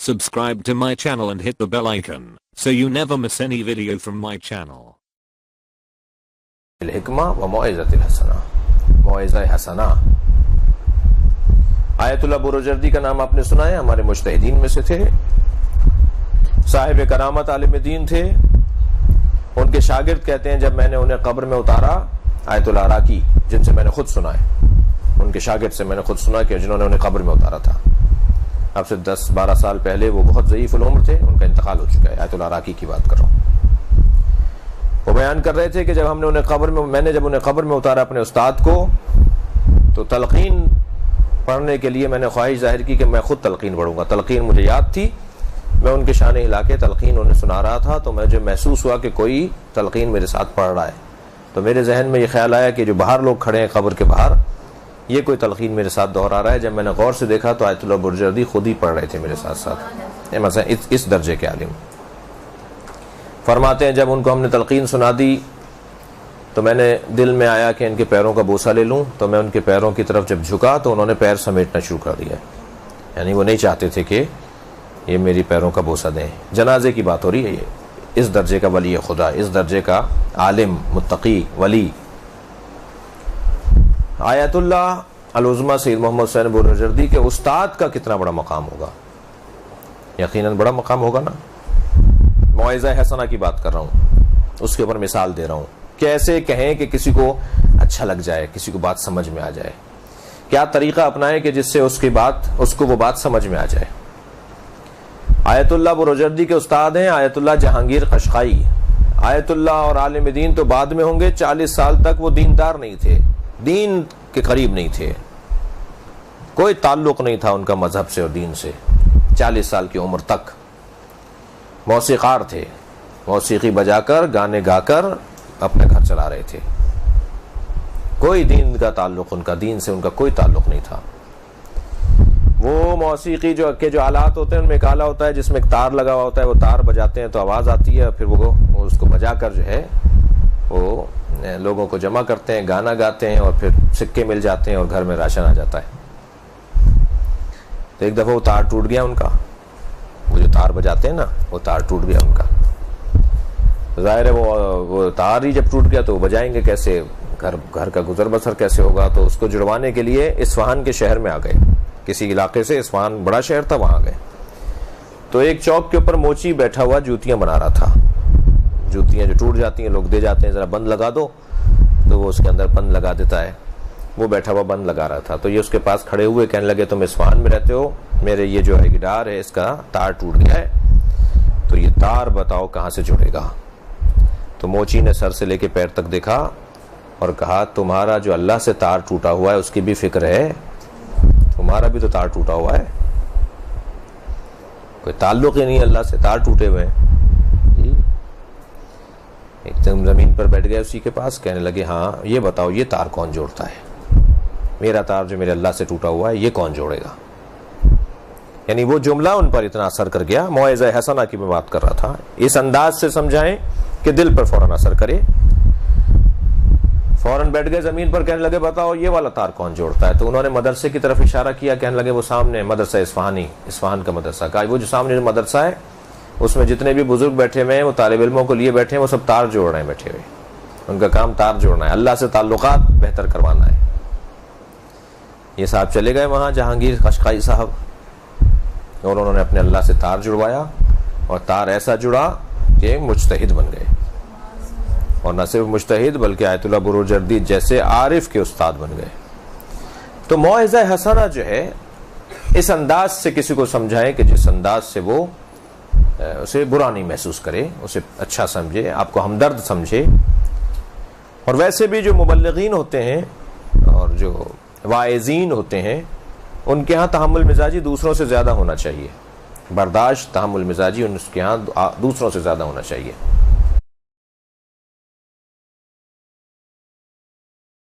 Subscribe to my channel and hit the bell icon so you never miss any video from my channel. الحکمہ و موعظۃ الحسنہ، موعظہ حسنہ۔ آیت اللہ بروجردی کا نام آپ نے سنا ہے، ہمارے مجتہدین میں سے تھے، صاحب کرامت عالم دین تھے۔ ان کے شاگرد کہتے ہیں جب میں نے انہیں قبر میں اتارا، آیت اللہ عراقی جن سے میں نے خود سنا ہے، ان کے شاگرد سے میں نے خود سنا کہ جنہوں نے انہیں قبر میں اتارا تھا، اب سے 10-12 سال پہلے، وہ بہت ضعیف العمر تھے، ان کا انتقال ہو چکا ہے، آیت اللہ عراقی کی بات کر رہا ہوں۔ وہ بیان کر رہے تھے کہ جب میں نے انہیں قبر میں اتارا اپنے استاد کو، تو تلقین پڑھنے کے لیے میں نے خواہش ظاہر کی کہ میں خود تلقین پڑھوں گا۔ تلقین مجھے یاد تھی، میں ان کے شان ہلا کے تلقین انہیں سنا رہا تھا، تو مجھے محسوس ہوا کہ کوئی تلقین میرے ساتھ پڑھ رہا ہے، تو میرے ذہن میں یہ خیال آیا کہ جو باہر لوگ کھڑے ہیں قبر کے باہر، یہ کوئی تلقین میرے ساتھ دہرا رہا ہے۔ جب میں نے غور سے دیکھا تو آیت اللہ بروجردی خود ہی پڑھ رہے تھے میرے ساتھ ساتھ، مثلا اس درجے کے عالم۔ فرماتے ہیں جب ان کو ہم نے تلقین سنا دی تو میں نے دل میں آیا کہ ان کے پیروں کا بوسہ لے لوں، تو میں ان کے پیروں کی طرف جب جھکا تو انہوں نے پیر سمیٹنا شروع کر دیا، یعنی وہ نہیں چاہتے تھے کہ یہ میری پیروں کا بوسہ دیں۔ جنازے کی بات ہو رہی ہے، یہ اس درجے کا ولی خدا، اس درجے کا عالم، متقی، ولی۔ آیت اللہ العظمیٰ سید محمد حسین بروجردی کے استاد کا کتنا بڑا مقام ہوگا، یقیناً بڑا مقام ہوگا نا۔ موعظہ حسنہ کی بات کر رہا ہوں، اس کے اوپر مثال دے رہا ہوں، کیسے کہیں کہ کسی کو اچھا لگ جائے، کسی کو بات سمجھ میں آ جائے، کیا طریقہ اپنائیں کہ جس سے اس کو وہ بات سمجھ میں آ جائے۔ آیت اللہ بروجردی کے استاد ہیں آیت اللہ جہانگیر قشقائی۔ آیت اللہ اور عالم دین تو بعد میں ہوں گے، 40 سال تک وہ دیندار نہیں تھے، دین کے قریب نہیں تھے، کوئی تعلق نہیں تھا ان کا مذہب سے اور دین سے، 40 سال کی عمر تک موسیقار تھے، موسیقی بجا کر، گانے گا کر اپنے گھر چلا رہے تھے، کوئی دین کا تعلق، ان کا دین سے ان کا کوئی تعلق نہیں تھا۔ وہ موسیقی کے جو آلات ہوتے ہیں ان میں ایک آلہ ہوتا ہے جس میں ایک تار لگا ہوا ہوتا ہے، وہ تار بجاتے ہیں تو آواز آتی ہے، پھر وہ اس کو بجا کر جو ہے وہ لوگوں کو جمع کرتے ہیں، گانا گاتے ہیں، اور پھر سکے مل جاتے ہیں اور گھر میں راشن آ جاتا ہے۔ تو ایک دفعہ وہ تار ٹوٹ گیا ان کا، وہ جو تار بجاتے ہیں نا، وہ تار ٹوٹ گیا ان کا۔ ظاہر ہے وہ تار ہی جب ٹوٹ گیا تو وہ بجائیں گے کیسے، گھر کا گزر بسر کیسے ہوگا؟ تو اس کو جڑوانے کے لیے اصفہان کے شہر میں آ گئے، کسی علاقے سے، اصفہان بڑا شہر تھا، وہاں گئے تو ایک چوک کے اوپر موچی بیٹھا ہوا جوتیاں بنا رہا تھا، جوتیاں جو ٹوٹ جاتی ہیں لوگ دے جاتے ہیں، ذرا بند لگا دو، تو وہ اس کے اندر بند لگا دیتا ہے، وہ بیٹھا ہوا بند لگا رہا تھا۔ تو یہ اس کے پاس کھڑے ہوئے کہنے لگے تم اصفہان میں رہتے ہو، میرے یہ جو ہے گٹار ہے اس کا تار ٹوٹ گیا ہے، تو یہ تار بتاؤ کہاں سے جڑے گا؟ تو موچی نے سر سے لے کے پیر تک دیکھا اور کہا تمہارا جو اللہ سے تار ٹوٹا ہوا ہے اس کی بھی فکر ہے، تمہارا بھی تو تار ٹوٹا ہوا ہے، کوئی تعلق ہی نہیں اللہ سے، تار ٹوٹے ہوئے ہیں جی۔ ایک دم زمین پر بیٹھ گئے اسی کے پاس، کہنے لگے ہاں یہ بتاؤ یہ تار کون جوڑتا ہے، میرا تار جو میرے اللہ سے ٹوٹا ہوا ہے یہ کون جوڑے گا؟ یعنی وہ جملہ ان پر اتنا اثر کر گیا۔ موعظہ حسنہ کی میں بات کر رہا تھا، اس انداز سے سمجھائیں کہ دل پر فوراً اثر کرے۔ فوراً بیٹھ گئے زمین پر، کہنے لگے بتاؤ یہ والا تار کون جوڑتا ہے؟ تو انہوں نے مدرسے کی طرف اشارہ کیا، کہنے لگے وہ سامنے مدرسہ اصفہانی، اصفہان کا مدرسہ، کہا وہ جو سامنے مدرسہ ہے اس میں جتنے بھی بزرگ بیٹھے ہوئے ہیں، وہ طالب علموں کو لیے بیٹھے ہیں، وہ سب تار جوڑ رہے ہیں بیٹھے ہوئے، ان کا کام تار جوڑنا ہے، اللہ سے تعلقات بہتر کروانا ہے۔ یہ صاحب چلے گئے وہاں جہانگیر قشقائی صاحب، اور انہوں نے اپنے اللہ سے تار جڑوایا، اور تار ایسا جڑا کہ مجتہد بن گئے، اور نہ صرف مجتہد بلکہ آیت اللہ بروجردی جیسے عارف کے استاد بن گئے۔ تو موعظہ حسنہ جو ہے اس انداز سے کسی کو سمجھائیں کہ جس انداز سے وہ اسے برا نہیں محسوس کرے، اسے اچھا سمجھے، آپ کو ہمدرد سمجھے۔ اور ویسے بھی جو مبلغین ہوتے ہیں اور جو واعظین ہوتے ہیں ان کے ہاں تحمل مزاجی دوسروں سے زیادہ ہونا چاہیے، برداشت، تحمل مزاجی ان کے ہاں دوسروں سے زیادہ ہونا چاہیے۔